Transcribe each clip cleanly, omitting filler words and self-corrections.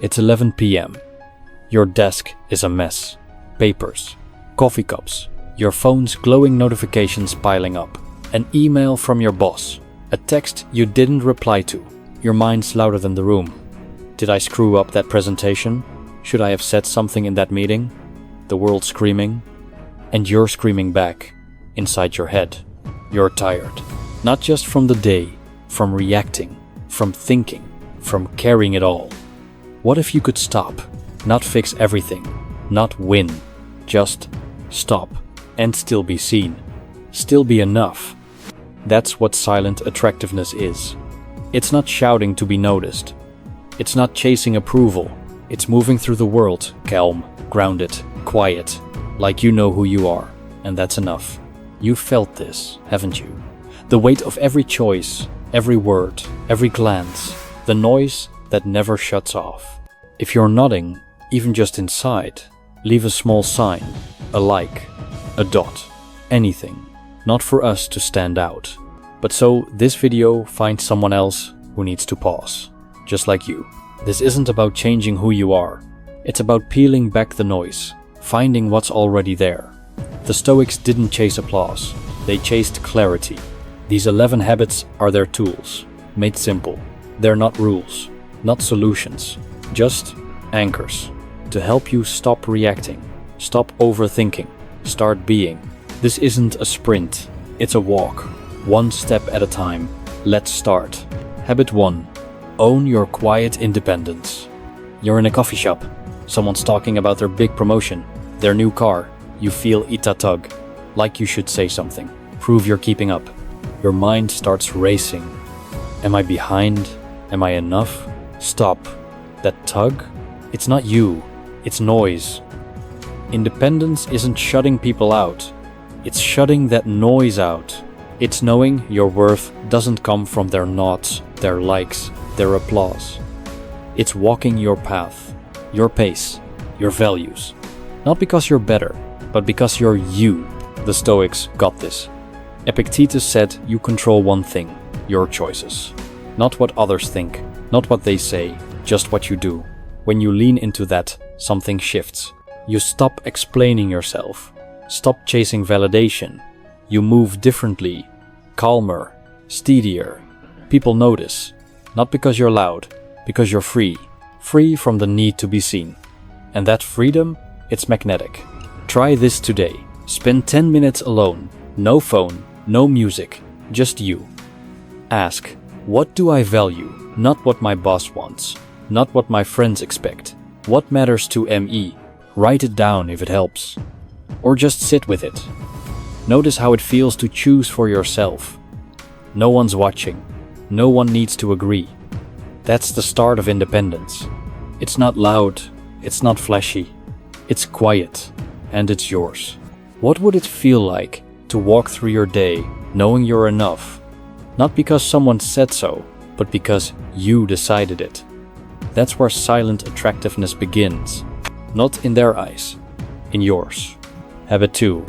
It's 11 p.m. Your desk is a mess. Papers, coffee cups, your phone's glowing notifications piling up, an email from your boss, a text you didn't reply to. Your mind's louder than the room. Did I screw up that presentation? Should I have said something in that meeting? The world's screaming, and you're screaming back inside your head. You're tired, not just from the day, from reacting, from thinking, from carrying it all. What if you could stop, not fix everything, not win, just stop and still be seen, still be enough? That's what silent attractiveness is. It's not shouting to be noticed. It's not chasing approval. It's moving through the world, calm, grounded, quiet, like you know who you are, and that's enough. You've felt this, haven't you? The weight of every choice, every word, every glance, the noise that never shuts off. If you're nodding, even just inside, leave a small sign, a like, a dot, anything, not for us to stand out, but so this video finds someone else who needs to pause, just like you. This isn't about changing who you are. It's about peeling back the noise, finding what's already there. The Stoics didn't chase applause, they chased clarity. These 11 habits are their tools, made simple. They're not rules, not solutions, just anchors to help you stop reacting, stop overthinking, start being. This isn't a sprint, it's a walk, one step at a time. Let's start. Habit 1. Own your quiet independence. You're in a coffee shop. Someone's talking about their big promotion, their new car. You feel ita tug, like you should say something. Prove you're keeping up. Your mind starts racing. Am I behind? Am I enough? Stop. That tug? It's not you. It's noise. Independence isn't shutting people out. It's shutting that noise out. It's knowing your worth doesn't come from their nods, their likes, their applause. It's walking your path, your pace, your values. Not because you're better, but because you're you. The Stoics got this. Epictetus said you control one thing, your choices. Not what others think, not what they say, just what you do. When you lean into that, something shifts. You stop explaining yourself. Stop chasing validation. You move differently, calmer, steadier. People notice. Not because you're loud, because you're free. Free from the need to be seen. And that freedom, it's magnetic. Try this today. Spend 10 minutes alone. No phone, no music, just you. Ask, what do I value? Not what my boss wants. Not what my friends expect. What matters to me? Write it down if it helps. Or just sit with it. Notice how it feels to choose for yourself. No one's watching. No one needs to agree. That's the start of independence. It's not loud, it's not flashy. It's quiet, and it's yours. What would it feel like to walk through your day knowing you're enough? Not because someone said so, but because you decided it. That's where silent attractiveness begins. Not in their eyes, in yours. Habit 2.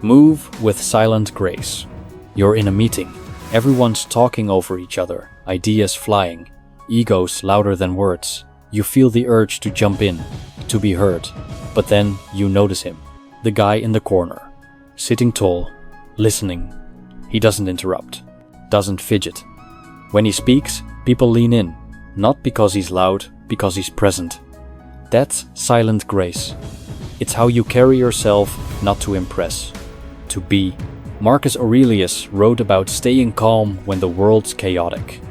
Move with silent grace. You're in a meeting. Everyone's talking over each other, ideas flying, egos louder than words. You feel the urge to jump in, to be heard. But then you notice him, the guy in the corner, sitting tall, listening. He doesn't interrupt, doesn't fidget. When he speaks, people lean in, not because he's loud, because he's present. That's silent grace. It's how you carry yourself, not to impress, to be. Marcus Aurelius wrote about staying calm when the world's chaotic.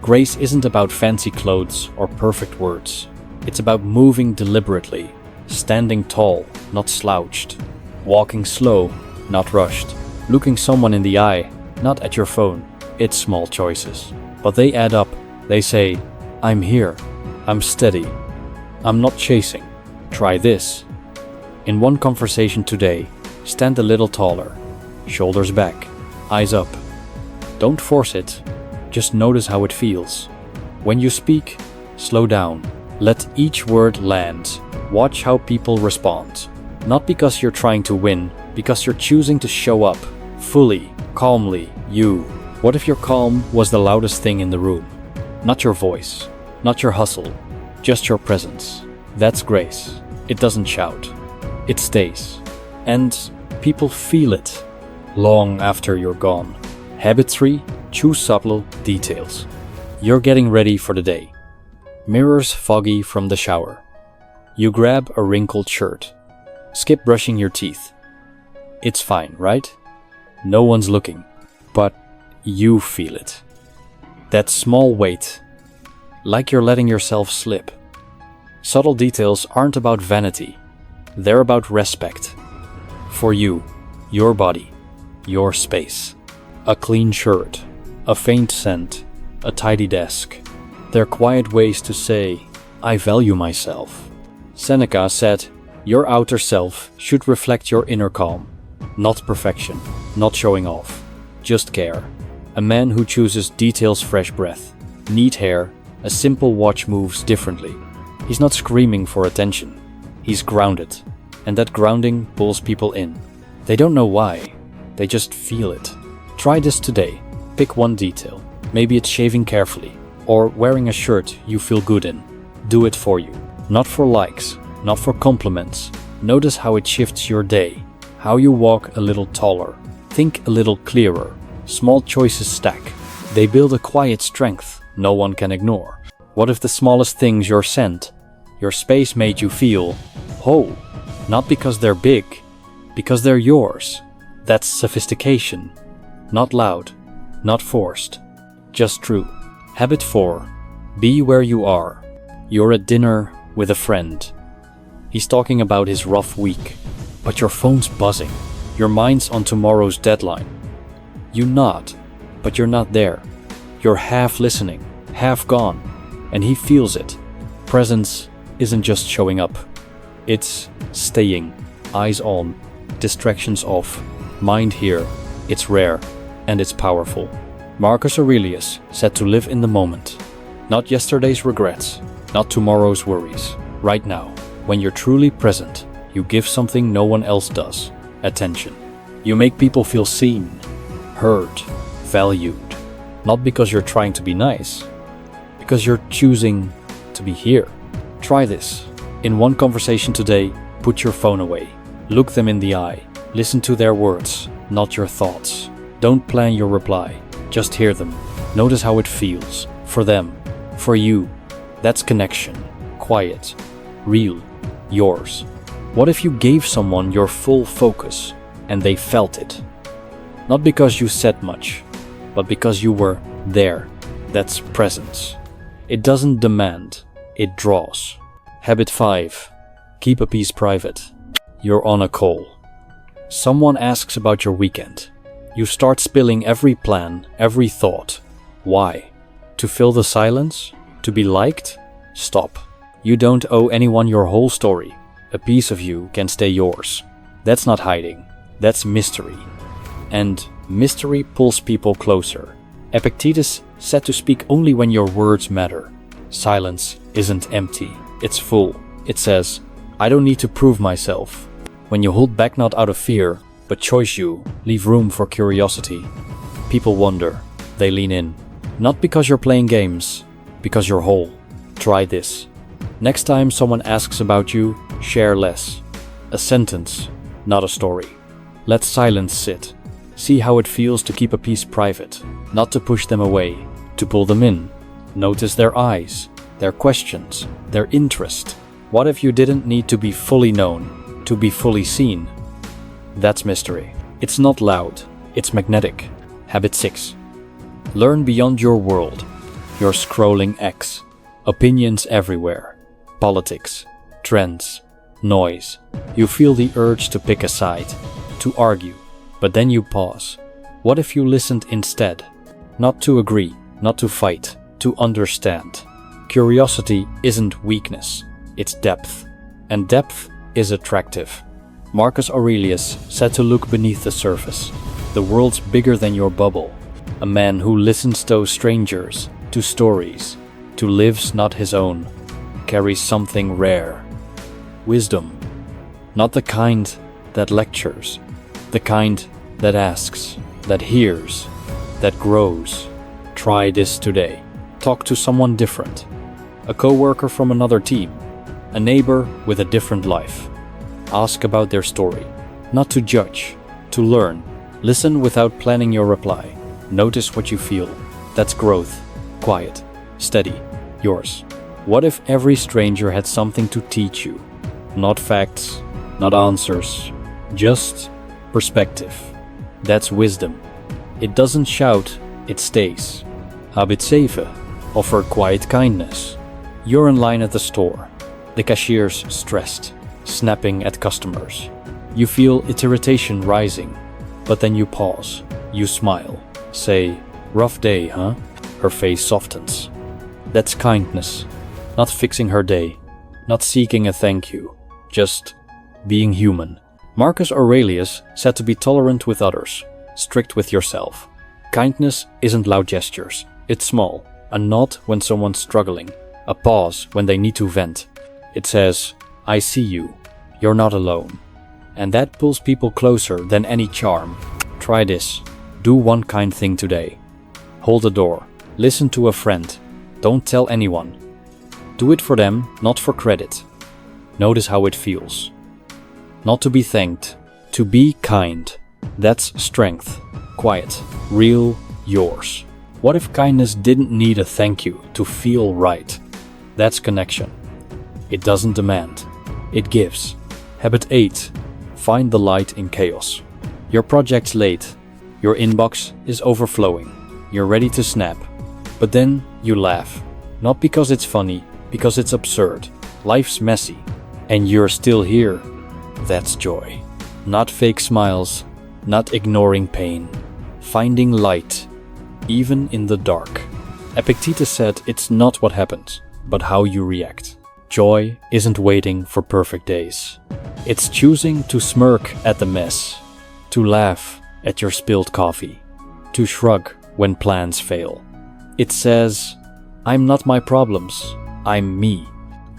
Grace isn't about fancy clothes or perfect words. It's about moving deliberately, standing tall, not slouched, walking slow, not rushed, looking someone in the eye, not at your phone. It's small choices, but they add up. They say, I'm here, I'm steady, I'm not chasing. Try this. In one conversation today, stand a little taller, shoulders back, eyes up. Don't force it, just notice how it feels. When you speak, slow down. Let each word land. Watch how people respond. Not because you're trying to win, because you're choosing to show up, fully, calmly, you. What if your calm was the loudest thing in the room? Not your voice, not your hustle, just your presence. That's grace. It doesn't shout. It stays. And people feel it long after you're gone. Habit 3. Choose subtle details. You're getting ready for the day. Mirrors foggy from the shower. You grab a wrinkled shirt. Skip brushing your teeth. It's fine, right? No one's looking. But you feel it. That small weight. Like you're letting yourself slip. Subtle details aren't about vanity. They're about respect. For you, your body, your space. A clean shirt, a faint scent, a tidy desk. They're quiet ways to say, I value myself. Seneca said, your outer self should reflect your inner calm. Not perfection, not showing off, just care. A man who chooses details, fresh breath, neat hair, a simple watch moves differently. He's not screaming for attention. He's grounded. And that grounding pulls people in. They don't know why. They just feel it. Try this today. Pick one detail. Maybe it's shaving carefully, or wearing a shirt you feel good in. Do it for you. Not for likes, not for compliments. Notice how it shifts your day. How you walk a little taller. Think a little clearer. Small choices stack. They build a quiet strength no one can ignore. What if the smallest things, your scent, your space, made you feel whole? Not because they're big, because they're yours. That's sophistication. Not loud, not forced, just true. Habit 4. Be where you are. You're at dinner with a friend. He's talking about his rough week, but your phone's buzzing. Your mind's on tomorrow's deadline. You nod, but you're not there. You're half listening, half gone, and he feels it. Presence isn't just showing up. It's staying, eyes on, distractions off, mind here. It's rare, and it's powerful. Marcus Aurelius said to live in the moment. Not yesterday's regrets, not tomorrow's worries. Right now, when you're truly present, you give something no one else does. Attention. You make people feel seen, heard, valued. Not because you're trying to be nice, because you're choosing to be here. Try this. In one conversation today, put your phone away. Look them in the eye. Listen to their words, not your thoughts. Don't plan your reply. Just hear them. Notice how it feels. For them. For you. That's connection. Quiet. Real. Yours. What if you gave someone your full focus and they felt it? Not because you said much, but because you were there. That's presence. It doesn't demand. It draws. Habit 5. Keep a piece private. You're on a call. Someone asks about your weekend. You start spilling every plan, every thought. Why? To fill the silence? To be liked? Stop. You don't owe anyone your whole story. A piece of you can stay yours. That's not hiding. That's mystery. And mystery pulls people closer. Epictetus said to speak only when your words matter. Silence isn't empty. It's full. It says, I don't need to prove myself. When you hold back not out of fear, but choice, you leave room for curiosity. People wonder. They lean in. Not because you're playing games, because you're whole. Try this. Next time someone asks about you, share less. A sentence, not a story. Let silence sit. See how it feels to keep a piece private, not to push them away, to pull them in. Notice their eyes, their questions, their interest. What if you didn't need to be fully known, to be fully seen? That's mystery. It's not loud, it's magnetic. Habit 6. Learn beyond your world. Your scrolling X. Opinions everywhere. Politics, trends, noise. You feel the urge to pick a side, to argue, but then you pause. What if you listened instead? Not to agree, not to fight, to understand. Curiosity isn't weakness, it's depth. And depth is attractive. Marcus Aurelius said to look beneath the surface. The world's bigger than your bubble. A man who listens to strangers, to stories, to lives not his own, carries something rare. Wisdom. Not the kind that lectures, the kind that asks, that hears, that grows. Try this today. Talk to someone different. a coworker from another team, a neighbor with a different life. Ask about their story, not to judge, to learn. Listen without planning your reply. Notice what you feel. That's growth. Quiet, steady, yours. What if every stranger had something to teach you? Not facts, not answers, just perspective. That's wisdom. It doesn't shout, it stays. Habit 7. Offer quiet kindness. You're in line at the store. The cashier's stressed, snapping at customers. You feel its irritation rising, but then you pause. You smile. Say, "Rough day, huh?" Her face softens. That's kindness. Not fixing her day. Not seeking a thank you. Just being human. Marcus Aurelius said to be tolerant with others, strict with yourself. Kindness isn't loud gestures. It's small. A nod when someone's struggling. A pause when they need to vent. It says, "I see you. You're not alone." And that pulls people closer than any charm. Try this. Do one kind thing today. Hold a door. Listen to a friend. Don't tell anyone. Do it for them, not for credit. Notice how it feels. Not to be thanked, to be kind. That's strength. Quiet, real, yours. What if kindness didn't need a thank you to feel right? That's connection. It doesn't demand. It gives. Habit 8. Find the light in chaos. Your project's late. Your inbox is overflowing. You're ready to snap. But then you laugh. Not because it's funny, because it's absurd. Life's messy. And you're still here. That's joy. Not fake smiles. Not ignoring pain. Finding light. Even in the dark. Epictetus said it's not what happens, but how you react. Joy isn't waiting for perfect days. It's choosing to smirk at the mess, to laugh at your spilled coffee, to shrug when plans fail. It says, "I'm not my problems, I'm me."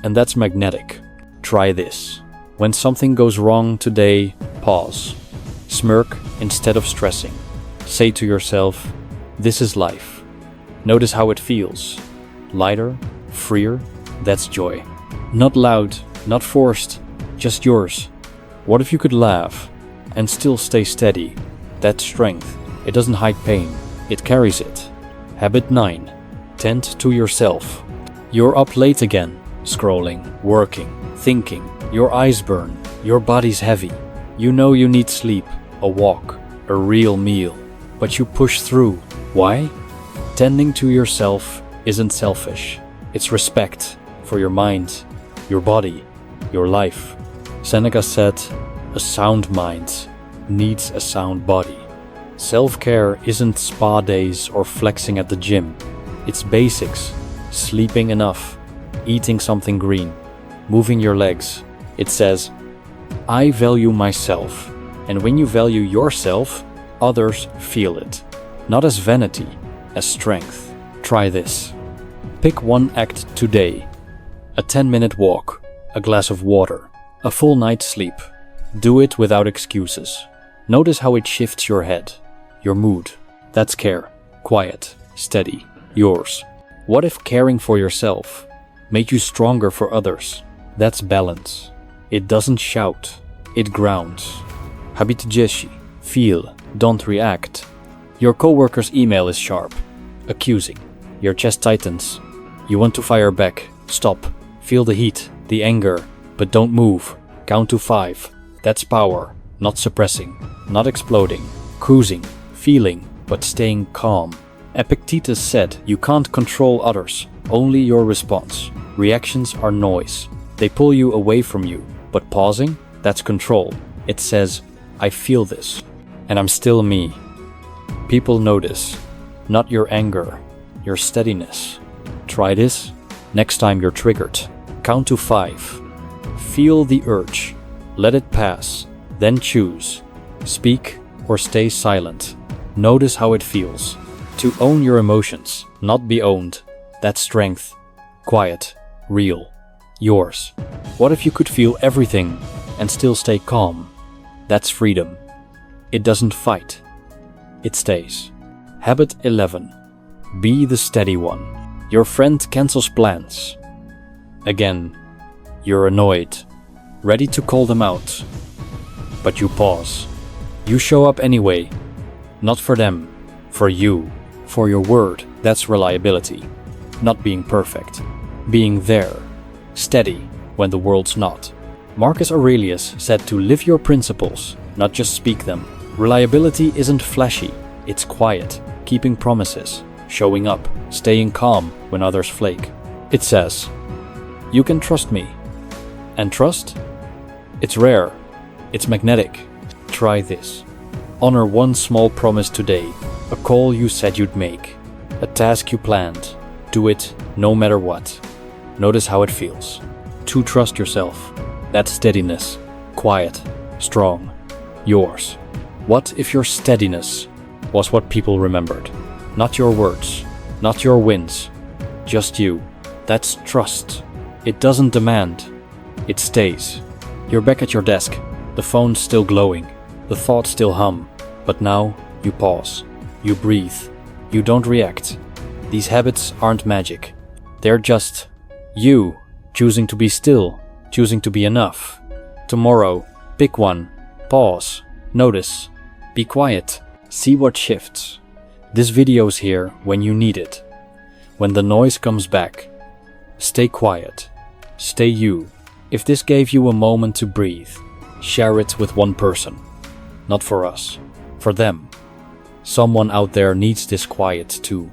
And that's magnetic. Try this. When something goes wrong today, pause. Smirk instead of stressing. Say to yourself, "This is life." Notice how it feels. Lighter, freer, that's joy. Not loud, not forced, just yours. What if you could laugh and still stay steady? That's strength. It doesn't hide pain, it carries it. Habit 9. Tend to yourself. You're up late again, scrolling, working, thinking. Your eyes burn, your body's heavy. You know you need sleep, a walk, a real meal. But you push through. Why? Tending to yourself isn't selfish. It's respect for your mind, your body, your life. Seneca said, "A sound mind needs a sound body." Self-care isn't spa days or flexing at the gym. It's basics. Sleeping enough, eating something green, moving your legs. It says, "I value myself." And when you value yourself, others feel it. Not as vanity, as strength. Try this. Pick one act today. A 10-minute walk, a glass of water, a full night's sleep. Do it without excuses. Notice how it shifts your head, your mood. That's care. Quiet, steady, yours. What if caring for yourself made you stronger for others? That's balance. It doesn't shout, it grounds. Habit 10. Feel, don't react. Your coworker's email is sharp, accusing. Your chest tightens. You want to fire back. Stop. Feel the heat, the anger, but don't move. Count to 5. That's power, not suppressing, not exploding, cruising, feeling, but staying calm. Epictetus said you can't control others, only your response. Reactions are noise. They pull you away from you, but pausing, that's control. It says, "I feel this, and I'm still me." People notice, not your anger, your steadiness. Try this next time you're triggered. Count to 5. Feel the urge. Let it pass. Then choose. Speak or stay silent. Notice how it feels. To own your emotions, not be owned. That's strength. Quiet. Real. Yours. What if you could feel everything and still stay calm? That's freedom. It doesn't fight. It stays. Habit 11. Be the steady one. Your friend cancels plans. Again, you're annoyed, ready to call them out. But you pause. You show up anyway. Not for them, for you, for your word. That's reliability. Not being perfect. Being there. Steady when the world's not. Marcus Aurelius said to live your principles, not just speak them. Reliability isn't flashy. It's quiet, keeping promises, showing up, staying calm when others flake. It says, you can trust me. And trust? It's rare. It's magnetic. Try this. Honor one small promise today, a call you said you'd make, a task you planned. Do it no matter what. Notice how it feels. To trust yourself. That steadiness. Quiet. Strong. Yours. What if your steadiness was what people remembered? Not your words, not your wins, just you. That's trust. It doesn't demand. It stays. You're back at your desk. The phone's still glowing. The thoughts still hum. But now you pause. You breathe. You don't react. These habits aren't magic. They're just you choosing to be still, choosing to be enough. Tomorrow, pick one. Pause. Notice. Be quiet. See what shifts. This video's here when you need it. When the noise comes back, stay quiet. Stay you. If this gave you a moment to breathe, share it with one person. Not for us. For them. Someone out there needs this quiet too.